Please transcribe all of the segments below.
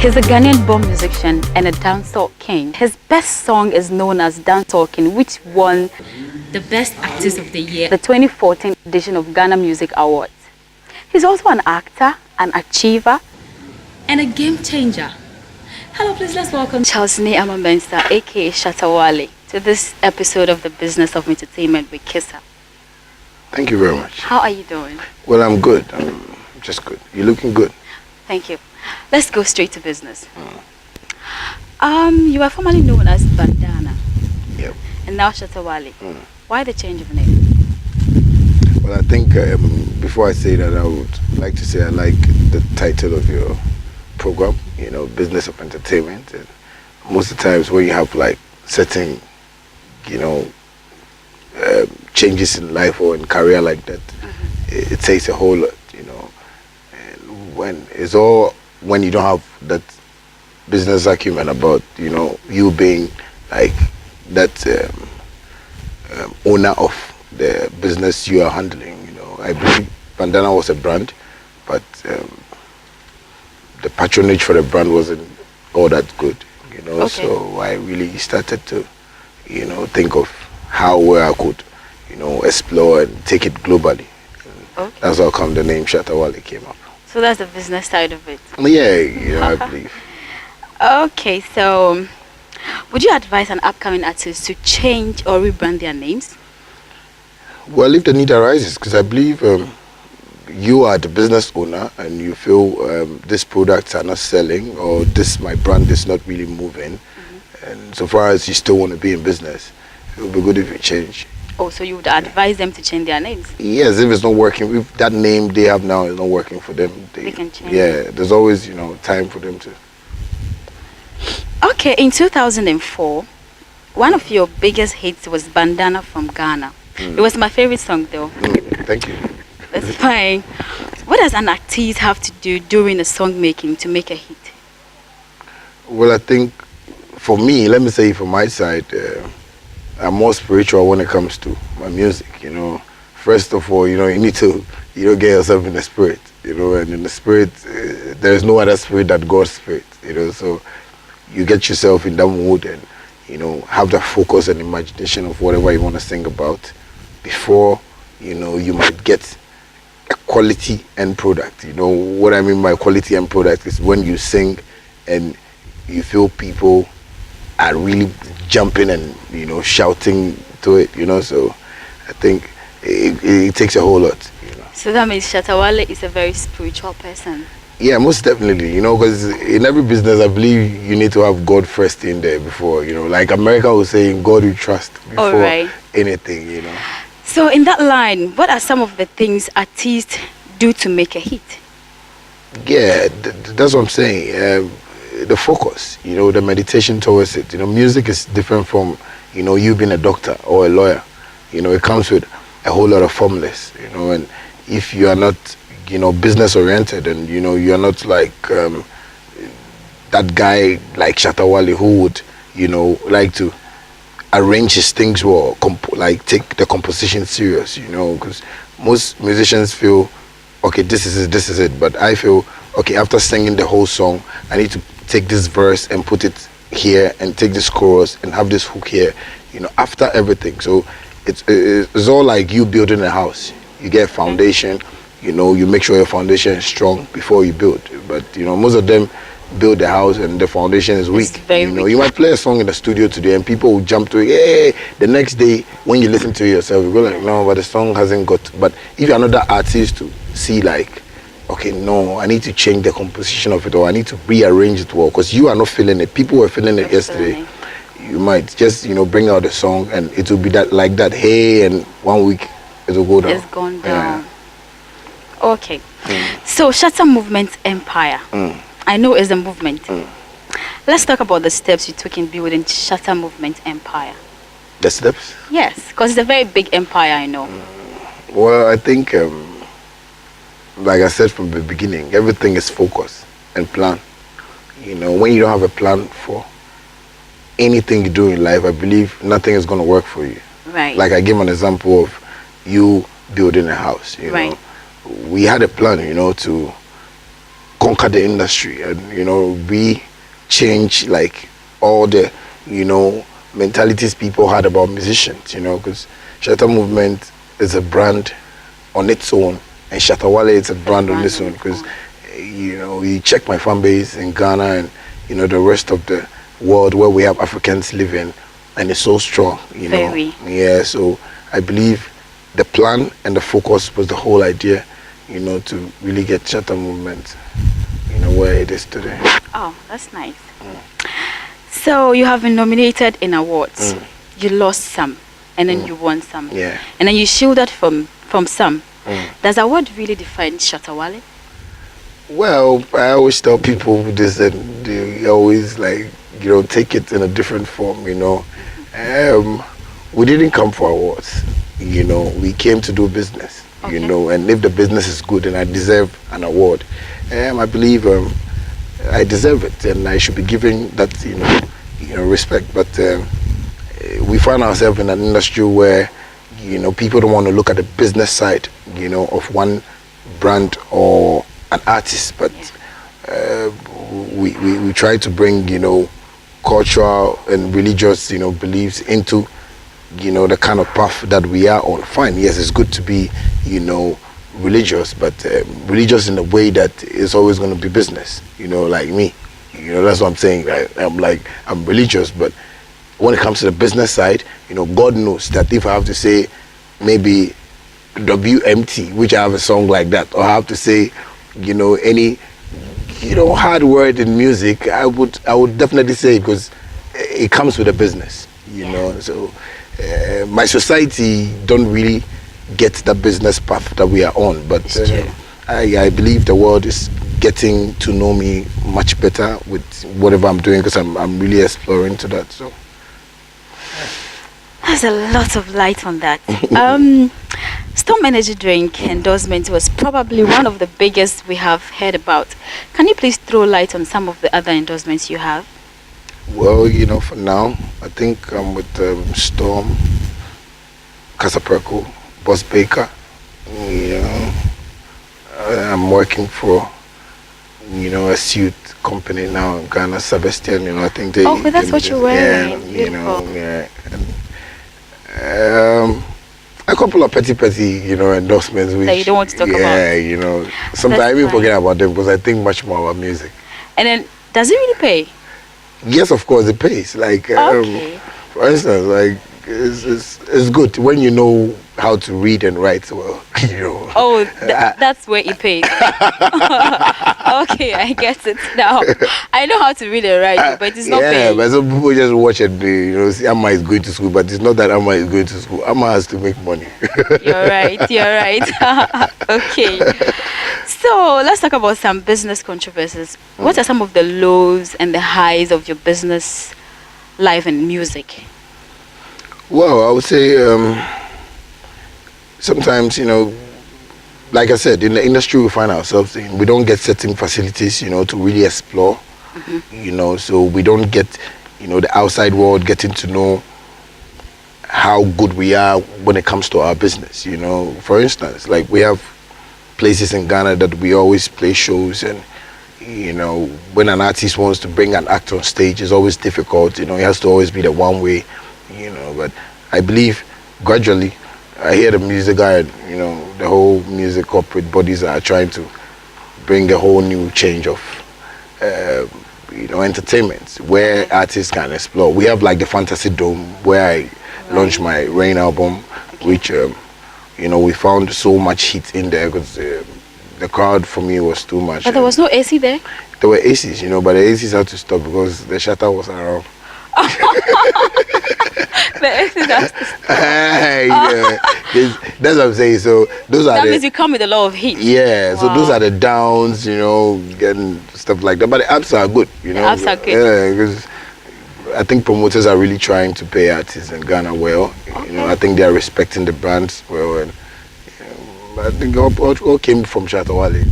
He's a Ghanaian-born musician and a dancehall king. His best song is known as Dancehall King, which won the Best Artist of the Year, the 2014 edition of Ghana Music Awards. He's also an actor, an achiever, and a game changer. Hello, please let's welcome Charles Amamensa, aka Shatta Wale, to this episode of The Business of Entertainment with Kissa. Thank you very much. How are you doing? Well, I'm good. I'm just good. You're looking good. Thank you. Let's go straight to business. You were formerly known as Bandana. Yep. And now Shatta Wale. Why the change of name? Well, I think before I say that, I would like to say I like the title of your program, you know, Business of Entertainment. And most of the times when you have like certain, you know, changes in life or in career like that, it takes a whole lot, you know. And when you don't have that business acumen about, you know, you being like that owner of the business you are handling, you know. I believe Bandana was a brand, but the patronage for the brand wasn't all that good, you know. Okay. So I really started to, you know, think of where I could, you know, explore and take it globally. Okay. That's how come the name Shatta Wale came up. So that's the business side of it. Yeah, I believe. Okay, so would you advise an upcoming artist to change or rebrand their names? Well, if the need arises, because I believe you are the business owner and you feel these products are not selling or my brand is not really moving, and so far as you still want to be in business, it would be good if you change. Oh, so you would advise them to change their names? Yes, if it's not working, if that name they have now is not working for them, they can change. Yeah, there's always, you know, time for them to. Okay, in 2004, one of your biggest hits was Bandana from Ghana. It was my favorite song though. Thank you. That's fine. What does an artist have to do during the song making to make a hit? Well, I think for me, let me say from my side, I'm more spiritual when it comes to my music, you know. First of all, you know, you need to, you know, get yourself in the spirit, you know, and in the spirit, there is no other spirit than God's spirit, you know, so you get yourself in that mood and, you know, have that focus and imagination of whatever you want to sing about before, you know, you might get a quality end product. You know, what I mean by quality end product is when you sing and you feel people are really jumping and, you know, shouting to it, you know. So I think it takes a whole lot, you know. So that means Shatta Wale is a very spiritual person. Yeah, most definitely, you know, because in every business I believe you need to have God first in there before, you know, like America was saying, God you trust before anything, you know. So in that line, what are some of the things artists do to make a hit? Yeah, that's what I'm saying. The focus, you know, the meditation towards it. You know, music is different from, you know, you being a doctor or a lawyer. You know, it comes with a whole lot of formulas, you know, and if you are not, you know, business oriented and, you know, you are not like that guy like Shatta Wale who would, you know, like to arrange his things well, like take the composition serious, you know, because most musicians feel, okay, this is it, but I feel, okay, after singing the whole song, I need to take this verse and put it here and take this chorus and have this hook here, you know, after everything. So it's all like you building a house. You get a foundation, you know, you make sure your foundation is strong before you build. But, you know, most of them build the house and the foundation is weak. You know, you might play a song in the studio today and people will jump to it. Hey, the next day when you listen to it yourself, you go like, no, but the song hasn't got. But if you're another artist to see like, okay, no, I need to change the composition of it or I need to rearrange it well because you are not feeling it. People were feeling it yesterday. You might just, you know, bring out the song and it will be that like that. Hey, and 1 week it will go down. It's gone down. Yeah. Okay. So Shatta Movement Empire. I know it's a movement. Let's talk about the steps you took in building Shatta Movement Empire. The steps? Yes, because it's a very big empire, I know. Well, I think, like I said from the beginning, everything is focus and plan. You know, when you don't have a plan for anything you do in life, I believe nothing is going to work for you. Right. Like I give an example of you building a house, you Right. know. We had a plan, you know, to conquer the industry and, you know, we change like all the, you know, mentalities people had about musicians, you know, because Shatta Movement is a brand on its own and Shatta Wale is a brand on its own because, you know, you check my fan base in Ghana and, you know, the rest of the world where we have Africans living and it's so strong, you know. Very. Yeah, so I believe the plan and the focus was the whole idea, you know, to really get Shatta Movement, you know, where it is today. Oh, that's nice. So you have been nominated in awards. You lost some, and then you won some. Yeah. And then you shielded from some. Does award really define Shatta Wale? Well, I always tell people this and they always like, you know, take it in a different form, you know. We didn't come for awards, you know, we came to do business, you know, and if the business is good and I deserve an award, I believe I deserve it and I should be giving that, you know, respect. But we find ourselves in an industry where, you know, people don't want to look at the business side, you know, of one brand or an artist, but we try to bring, you know, cultural and religious, you know, beliefs into, you know, the kind of path that we are on. Fine, yes, it's good to be, you know, religious, but religious in a way that is always going to be business, you know, like me. You know, that's what I'm saying. I'm religious, but when it comes to the business side, you know, God knows that if I have to say maybe WMT, which I have a song like that, or I have to say, you know, any, you know, hard word in music, I would definitely say it because it comes with a business, you know. So my society don't really get the business path that we are on, but I believe the world is getting to know me much better with whatever I'm doing because I'm really exploring to that. So there's a lot of light on that. Storm Energy Drink endorsement was probably one of the biggest we have heard about. Can you please throw light on some of the other endorsements you have? Well, you know, for now, I think I'm with Storm, Casapreco, Boss Baker. You know, I'm working for, you know, a suit company now in Ghana, Sebastian. You know, I think they. Oh, that's what you're wearing. Yeah, you know, yeah. And, a couple of petty, you know, endorsements which that you don't want to talk about. Yeah, you know, sometimes I even forget about them because I think much more about music. And then, does it really pay? Yes, of course, it pays. Like, for instance, like it's good when you know how to read and write well. You know. Oh, that's where it pays. Okay, I get it now. I know how to read and write, but it's not paying. Yeah, but some people just watch it. You know, see, Amma is going to school, but it's not that Amma is going to school. Amma has to make money. You're right. You're right. Okay. So let's talk about some business controversies. What are some of the lows and the highs of your business life and music? Well, I would say sometimes, you know, like I said, in the industry we find ourselves in, we don't get certain facilities, you know, to really explore, you know, so we don't get, you know, the outside world getting to know how good we are when it comes to our business, you know. For instance, like we have places in Ghana that we always play shows and, you know, when an artist wants to bring an act on stage, it's always difficult, you know, it has to always be the one way, you know, but I believe gradually, I hear the music guy, you know, the whole music corporate bodies are trying to bring a whole new change of, you know, entertainment where artists can explore. We have like the Fantasy Dome where I launched my Rain album, which, you know, we found so much heat in there because the crowd for me was too much. But there was no AC there? There were ACs, you know, but the ACs had to stop because the Shatta was around. Yeah, that's what I'm saying. So those are That means you come with a lot of heat. yeah. So those Wow. are the downs, and stuff like that. But the ups are good, The ups are good. Yeah, because I think promoters are really trying to pay artists in Ghana well. Okay. I think they are respecting the brands well, and I think all came from Shatta Wale.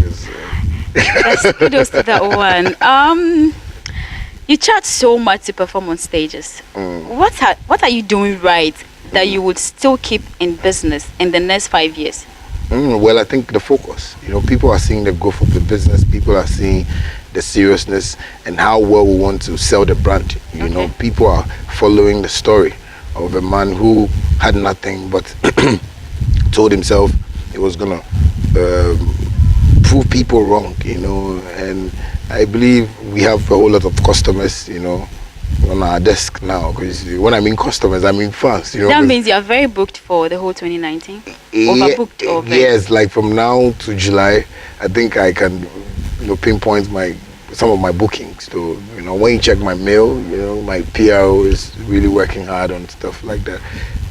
That's kudos to that one. You charge so much to perform on stages. What are you doing right that you would still keep in business in the next 5 years? Well, I think the focus. People are seeing the growth of the business. People are seeing the seriousness and how well we want to sell the brand. People are following the story of a man who had nothing but told himself he was gonna prove people wrong. And I believe we have a whole lot of customers. On our desk now, because when I mean customers, I mean fans. That means you are very booked for the whole 2019. Overbooked or very... Yes, like from now to July, I think I can, pinpoint some of my bookings. So when you check my mail, my PRO is really working hard on stuff like that.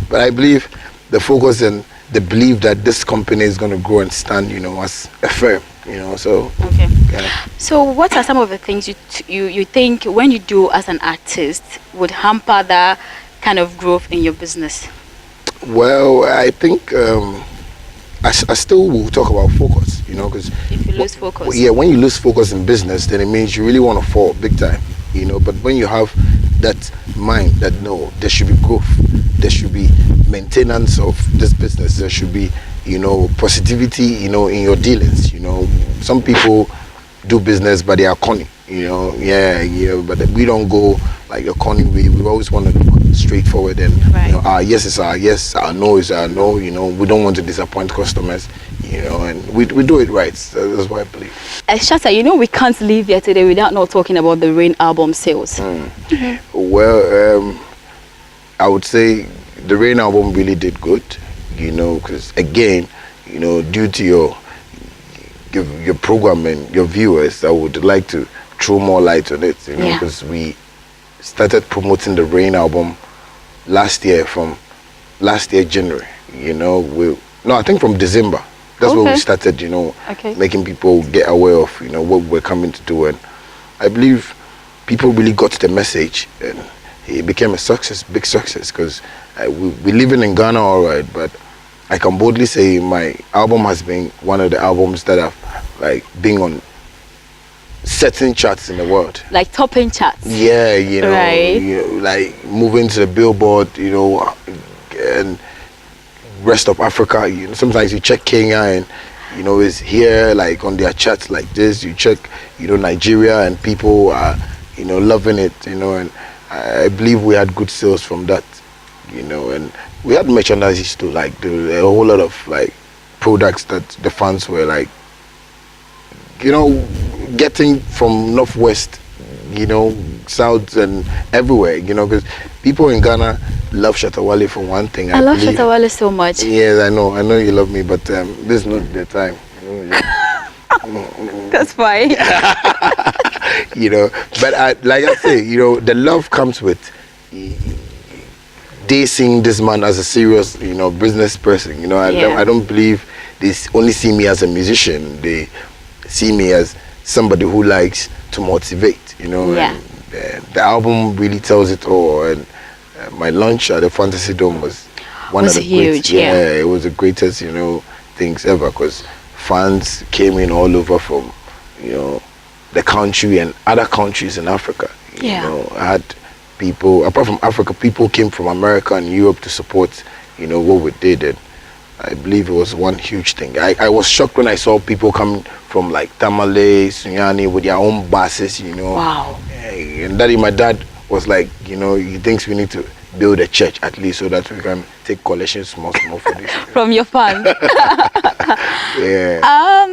But I believe the focus and the belief that this company is going to grow and stand, as a firm. So okay. Yeah. So what are some of the things you think when you do as an artist would hamper that kind of growth in your business? Well, I think I still will talk about focus, because if you lose focus, yeah, when you lose focus in business, then it means you really want to fall big time, but when you have that mind that no, there should be growth, there should be maintenance of this business, there should be positivity in your dealings. Some people do business but they are conning, but we don't go like a conning way. We always want to look straightforward and right. Our yes is our yes, our no is our no. We don't want to disappoint customers, and we do it right. So that's what I believe. Shatta, we can't leave here today without not talking about the Rain album sales. Well, I would say the Rain album really did good, because again, due to your program and your viewers, I would like to throw more light on it, because we started promoting the Rain album from last year January. I think from December. That's when we started, making people get aware of what we're coming to do, and I believe people really got the message, and it became a success, big success, because we're living in Ghana, all right, but I can boldly say my album has been one of the albums that have been on certain charts in the world, like topping charts. Yeah, right. Like moving to the Billboard, and rest of Africa. Sometimes you check Kenya and it's here like on their charts like this. You check Nigeria and people are loving it. And I believe we had good sales from that. And we had merchandise too, like a whole lot of products that the fans were getting from northwest, south and everywhere, because people in Ghana love Shatta Wale for one thing. I love Shatta Wale so much. Yes, I know you love me, but this is not the time. That's fine. But like I say, the love comes with they seeing this man as a serious, business person. I don't believe they only see me as a musician. They see me as somebody who likes to motivate, Yeah. And the album really tells it all. And my launch at the Fantasy Dome was one of the huge. great, it was the greatest, things ever, because fans came in all over from, the country and other countries in Africa. I had people, apart from Africa, people came from America and Europe to support, what we did. And I believe it was one huge thing. I was shocked when I saw people coming from Tamale, Sunyani with their own buses, Wow. And my dad was like, he thinks we need to build a church at least so that we can take collections small for this. From your fans. Yeah.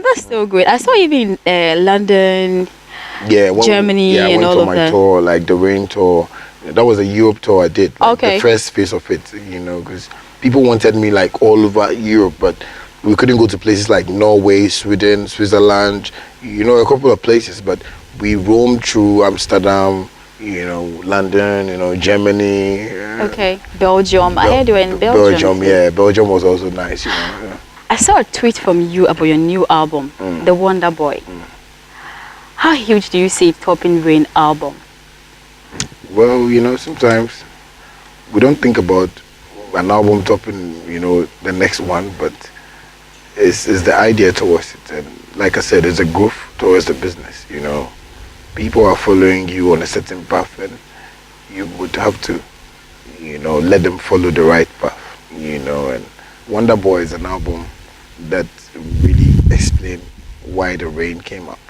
That's so great. I saw even London, Germany, I and went all on of my that. tour, like the Rain tour. That was a Europe tour I did. Okay. The first phase of it, because people wanted me all over Europe, but we couldn't go to places like Norway, Sweden, Switzerland, a couple of places. But we roamed through Amsterdam, London, Germany. Okay, Belgium. I heard you were in Belgium. Belgium, yeah. Belgium was also nice, Yeah. I saw a tweet from you about your new album, The Wonder Boy. How huge do you see it topping Rain album? Well, sometimes we don't think about an album topping, the next one, but it's the idea towards it. And like I said, it's a growth towards the business, People are following you on a certain path, and you would have to, let them follow the right path, And Wonder Boy is an album that really explains why the Rain came up,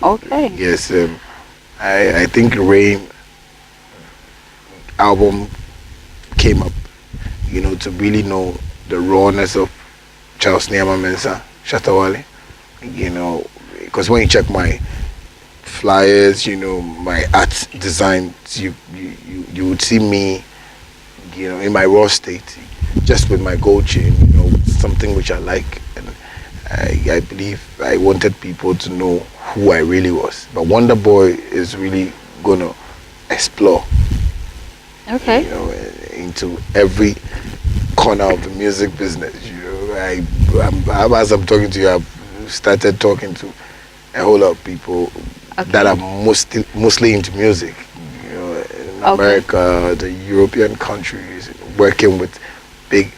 Okay. Yes, I think Rain album came up, to really know the rawness of Charles Nyama Mensah, Shatta Wale, because when you check my flyers, my art designs, you would see me, in my raw state, just with my gold chain, something which I like, and I believe I wanted people to know who I really was. But Wonder Boy is really gonna explore, Okay. into every corner of the music business. As I'm talking to you, I've started talking to a whole lot of people that are mostly into music, in America, the European countries, working with big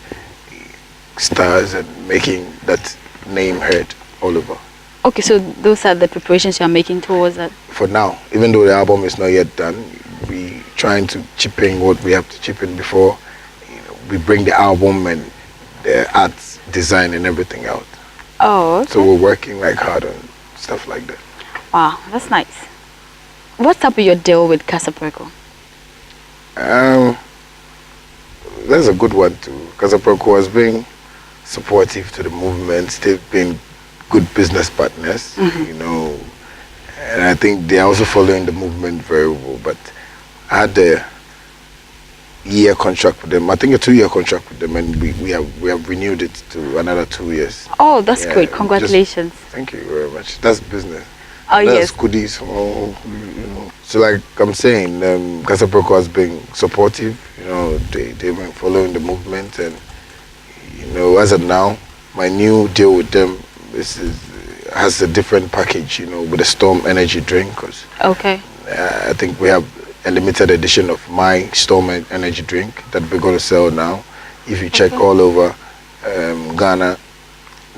stars and making that name heard all over. Okay, so those are the preparations you're making towards that? For now, even though the album is not yet done, we trying to chip in what we have to chip in before we bring the album and the art design and everything out. Oh, okay. So we're working hard on stuff like that. Wow, that's nice. What's up with your deal with Casapreco? That's a good one too. Casapreco has been supportive to the movement. They've been good business partners, and I think they're also following the movement very well. But I had a year contract with them. I think a 2-year contract with them, and we have renewed it to another 2 years. Oh, that's great! Congratulations. Thank you very much. That's business. Oh, that's yes. goodies. So like I'm saying, Casapreco has been supportive. They've been following the movement, and as of now, my new deal with them has a different package. With a Storm Energy drink. Okay. I think we have a limited edition of my Storm Energy drink that we're going to sell now. If you check all over Ghana,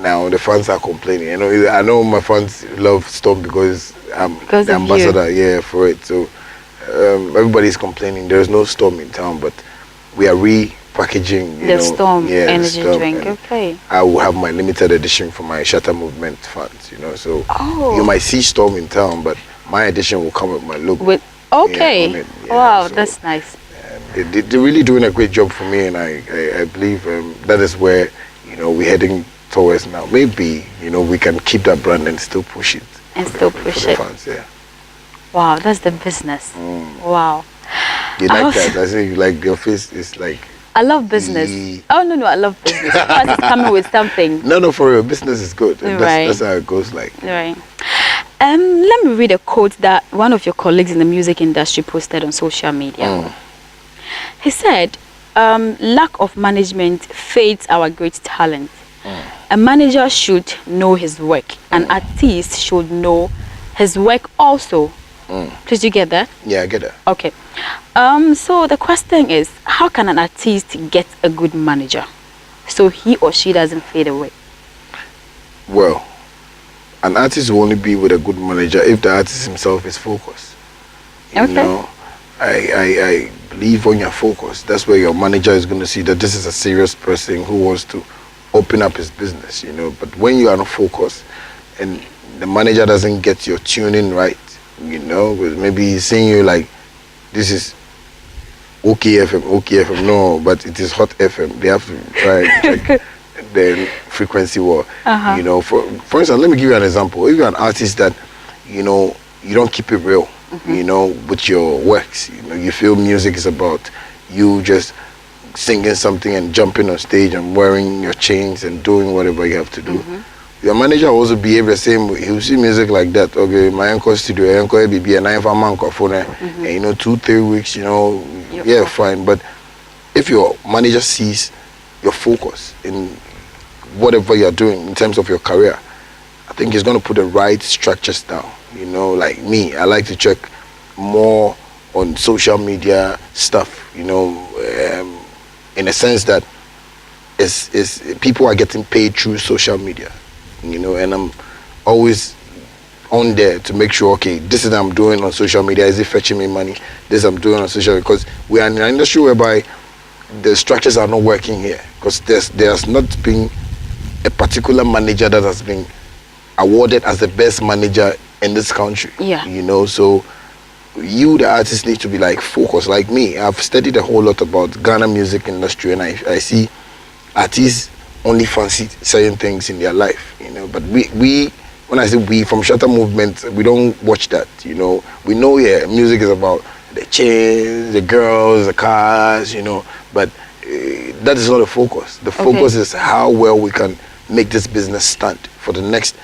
now the fans are complaining. I know my fans love Storm because I'm the ambassador, for it. So everybody's complaining. There's no Storm in town, but we are repackaging the Storm Energy Storm, drink. Okay. I will have my limited edition for my Shatta movement fans. So you might see Storm in town, but my edition will come with my logo. Okay. Wow, so that's nice. They're really doing a great job for me, and I believe that is where we're heading towards now. Maybe we can keep that brand and still push it. And still push it. Fans, yeah. Wow, that's the business. Wow. You like that? I say you like your face is like. I love business. Oh no, I love business. Because it's coming with something. No, for real, business is good. Right. That's how it goes. Right. Let me read a quote that one of your colleagues in the music industry posted on social media. He said, "Lack of management fades our great talent. A manager should know his work. An artist should know his work also." Did you get that? Yeah, I get that. Okay. So the question is, how can an artist get a good manager so he or she doesn't fade away? Well, an artist will only be with a good manager if the artist himself is focused. I believe when you're focused, that's where your manager is going to see that this is a serious person who wants to open up his business, But when you are not focused and the manager doesn't get your tuning right, maybe he's saying you like, this is OK FM, no, but it is Hot FM. They have to try and check the frequency war. For instance, let me give you an example. If you're an artist that, you don't keep it real, with your works, you feel music is about you just singing something and jumping on stage and wearing your chains and doing whatever you have to do. your manager will also behave the same way. He'll see music like that. Okay, my uncle studio, uncle be a 9 phone, and you know, 2-3 weeks, you know, yeah, fine. But if your manager sees your focus in whatever you're doing in terms of your career, I think he's going to put the right structures down. You know, like me, I like to check more on social media stuff, you know, in a sense that is people are getting paid through social media, you know, and I'm always on there to make sure, okay, this is what I'm doing on social media, is it fetching me money? This I'm doing on social media, because we are in an industry whereby the structures are not working here, because there's not been a particular manager that has been awarded as the best manager in this country. Yeah. You know, so you, the artist, need to be like focused. Like me, I've studied a whole lot about Ghana music industry, and I see artists only fancy certain things in their life, you know. But we when I say we, from Shatta movement, we don't watch that, you know. We know, yeah, music is about the chains, the girls, the cars, you know, but that is not the focus. The focus is how well we can make this business stand for the next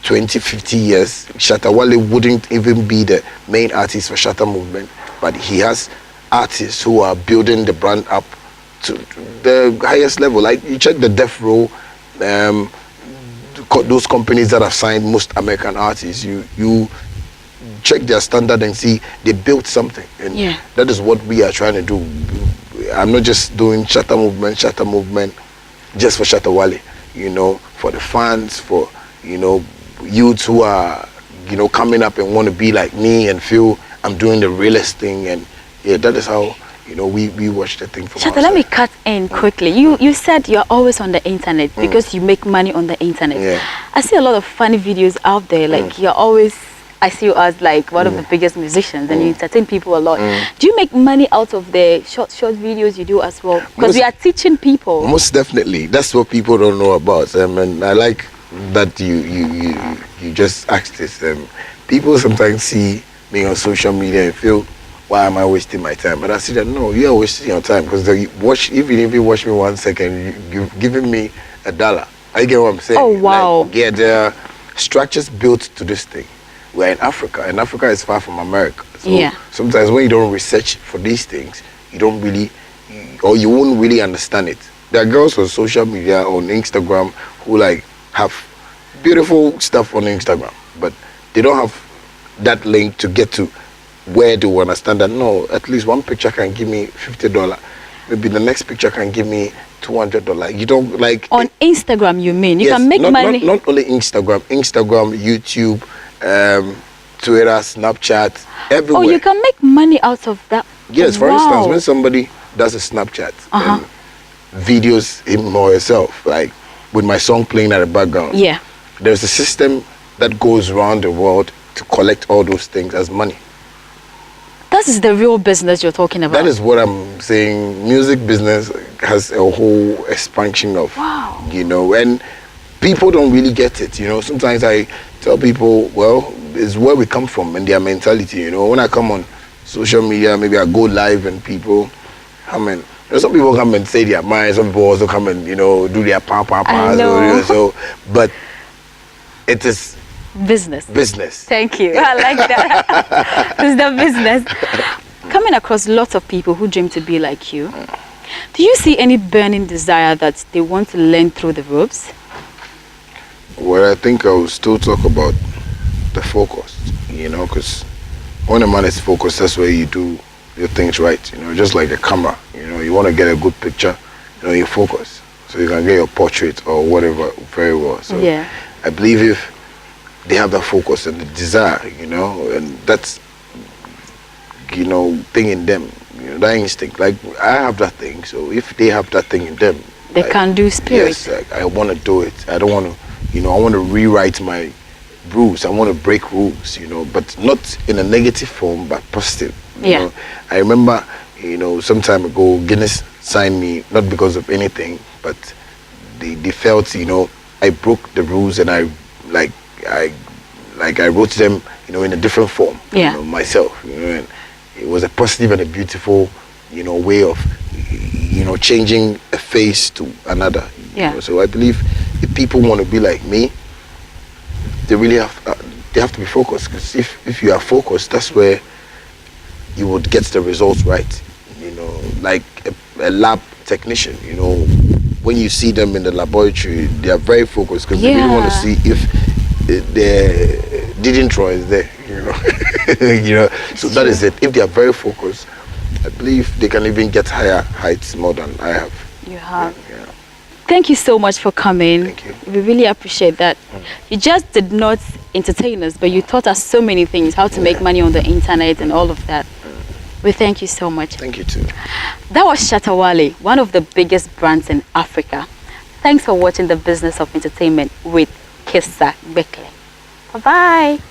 20-50 years. Shatta Wale wouldn't even be the main artist for Shatta movement, but he has artists who are building the brand up to the highest level. Like, you check the Death Row, those companies that have signed most American artists, you check their standard and see they built something, and that is what we are trying to do. I'm not just doing Shatta movement just for Shatta Wale, you know, for the fans, for, you know, youths who are, you know, coming up and want to be like me and feel I'm doing the realest thing. And yeah, that is how, you know, we watch the thing from Shatta, let me cut in quickly. You said you're always on the internet because you make money on the internet. Yeah. I see a lot of funny videos out there, like you're always, I see you as like one of the biggest musicians, and you entertain people a lot. Do you make money out of the short videos you do as well? Because we are teaching people. Most definitely. That's what people don't know about. And I like that you just asked this. People sometimes see me on social media and feel, why am I wasting my time? But I see that, no, you are wasting your time, because even if you watch me 1 second, you've given me $1. I get what I'm saying. Oh, wow. Like, yeah, there are structures built to this thing. We're in Africa, and Africa is far from America. So sometimes when you don't research for these things, you don't really, or you won't really understand it. There are girls on social media, on Instagram, who like have beautiful stuff on Instagram, but they don't have that link to get to where they will understand that, no, at least one picture can give me $50. Maybe the next picture can give me $200. You don't like on Instagram, you mean? You can make money. Not only Instagram, YouTube, Twitter, Snapchat, everywhere. Oh, you can make money out of that. Yes, for instance, when somebody does a Snapchat and videos him or herself, like with my song playing at the background, there's a system that goes around the world to collect all those things as money. That is the real business you're talking about. That is what I'm saying. Music business has a whole expansion of, you know, and people don't really get it. You know, sometimes I tell people, well, it's where we come from and their mentality. You know, when I come on social media, maybe I go live and people, I mean, you know, some people come and say their mind, some people also come and, you know, do their so, but it is business. Thank you. I like that. It's the business. Coming across lots of people who dream to be like you, do you see any burning desire that they want to learn through the ropes? Well, I think I will still talk about the focus, you know, because when a man is focused, that's where you do your things right, you know, just like a camera, you know, you want to get a good picture, you know, you focus, so you can get your portrait or whatever very well. So I believe if they have that focus and the desire, you know, and that's, you know, thing in them, you know, that instinct, like I have that thing, so if they have that thing in them, they can do spirit. Yes, like, I want to do it. I don't want to, you know, I want to rewrite my rules. I want to break rules, you know, but not in a negative form, but positive. You know? I remember, you know, some time ago, Guinness signed me, not because of anything, but they felt, you know, I broke the rules, and I wrote them, you know, in a different form, you know, myself, you know, and it was a positive and a beautiful, you know, way of, you know, changing a face to another. You know? So I believe if people want to be like me, they really they have to be focused, because if you are focused, that's where you would get the results right. You know, like a lab technician, you know, when you see them in the laboratory, they are very focused, because they really want to see if the didn't is there, you know. You know, so that is it. If they are very focused, I believe they can even get higher heights more than I have. You have. Yeah. Thank you so much for coming. Thank you. We really appreciate that. You just did not entertain us, but you taught us so many things, how to make money on the internet and all of that. We thank you so much. Thank you too. That was Shatta Wale, one of the biggest brands in Africa. Thanks for watching The Business of Entertainment with Kissa Bekele. Bye-bye.